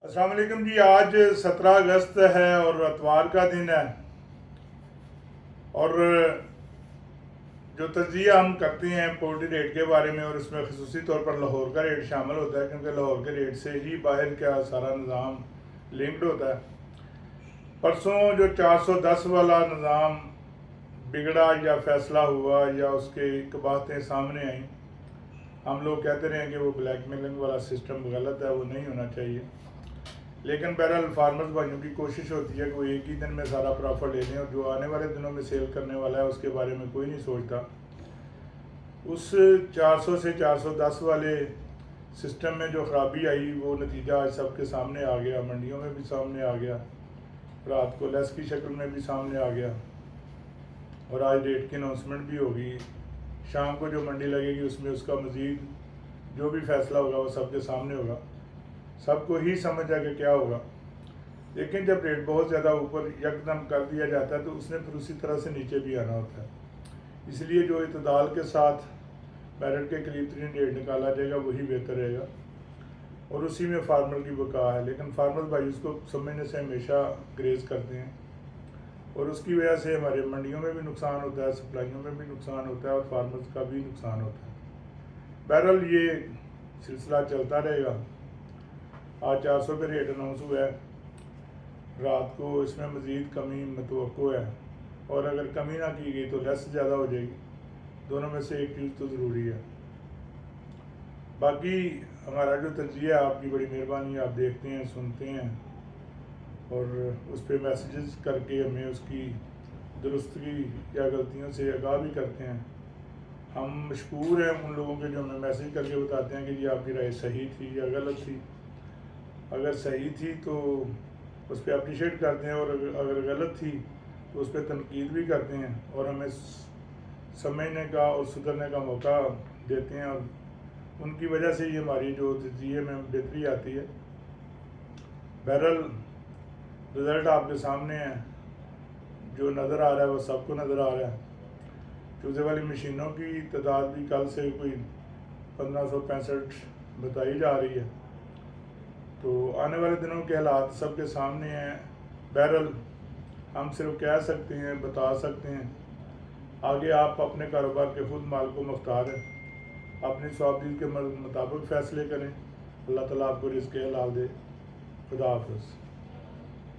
अस्सलाम वालेकुम जी। आज 17 अगस्त है और अतवार का दिन है। और जो तजिया हम करते हैं पोल्ट्री रेट के बारे में, और उसमें खसूसी तौर पर लाहौर का रेट शामिल होता है, क्योंकि लाहौर के रेट से ही बाहर का सारा निज़ाम लिंक्ड होता है। परसों जो 410 वाला निज़ाम बिगड़ा या फैसला हुआ या उसके कबाहतें सामने आई, हम लोग कहते रहे कि वो ब्लैकमेलिंग वाला सिस्टम गलत है, वो नहीं होना चाहिए। लेकिन बहरहाल फार्मर्स भाइयों की कोशिश होती है कि वो एक ही दिन में सारा प्रॉफिट ले लें, और जो आने वाले दिनों में सेल करने वाला है उसके बारे में कोई नहीं सोचता। उस 400 से 410 वाले सिस्टम में जो ख़राबी आई, वो नतीजा आज सबके सामने आ गया, मंडियों में भी सामने आ गया, रात को लेस की शक्ल में भी सामने आ गया, और आज रेट की अनाउंसमेंट भी होगी। शाम को जो मंडी लगेगी उसमें उसका मज़ीद जो भी फैसला होगा वो सबके सामने होगा, सबको ही समझ आ कि क्या होगा। लेकिन जब रेट बहुत ज़्यादा ऊपर यकदम कर दिया जाता है तो उसने फिर उसी तरह से नीचे भी आना होता है। इसलिए जो इतदाल के साथ बैरट के करीब तरीन रेट निकाला जाएगा वही बेहतर रहेगा, और उसी में फार्मर की बका है। लेकिन फार्मर भाई उसको समझने से हमेशा ग्रेज करते हैं, और उसकी वजह से हमारे मंडियों में भी नुकसान होता है, सप्लाइयों में भी नुकसान होता है, और फार्मर्स का भी नुकसान होता है। बहरहाल ये सिलसिला चलता रहेगा। आज 400 पे रेट अनाउंस हुआ है, रात को इसमें मज़ीद कमी मतवक्को है, और अगर कमी ना की गई तो लेस ज़्यादा हो जाएगी। दोनों में से एक चीज़ तो ज़रूरी है। बाकी हमारा जो तजिया है, आपकी बड़ी मेहरबानी, आप देखते हैं, सुनते हैं, और उस पर मैसेजेस करके हमें उसकी दुरुस्तगी या गलतियों से आगाह भी करते हैं। हम मशकूर हैं उन लोगों के जो हमें मैसेज करके बताते हैं कि जी आपकी राय सही थी या गलत थी। अगर सही थी तो उस पर अप्रिशिएट करते हैं, और अगर गलत थी तो उस पर तनकीद भी करते हैं, और हमें समझने का और सुधरने का मौका देते हैं, और उनकी वजह से ही हमारी जो तजिए में बेहतरी आती है। बहरहाल रिज़ल्ट आपके सामने है, जो नज़र आ रहा है वो सबको नज़र आ रहा है। चूज़े वाली मशीनों की तादाद भी कल से कोई 1565 बताई जा रही है। तो आने वाले दिनों के हालात सबके सामने हैं। बहरहाल हम सिर्फ कह सकते हैं, बता सकते हैं, आगे आप अपने कारोबार के खुद माल को मुख्तार हैं, अपनी स्वाबदीद के मुताबिक फ़ैसले करें। अल्लाह ताला आपको रिज़्क़ हलाल दे। खुदा हाफ़िज़।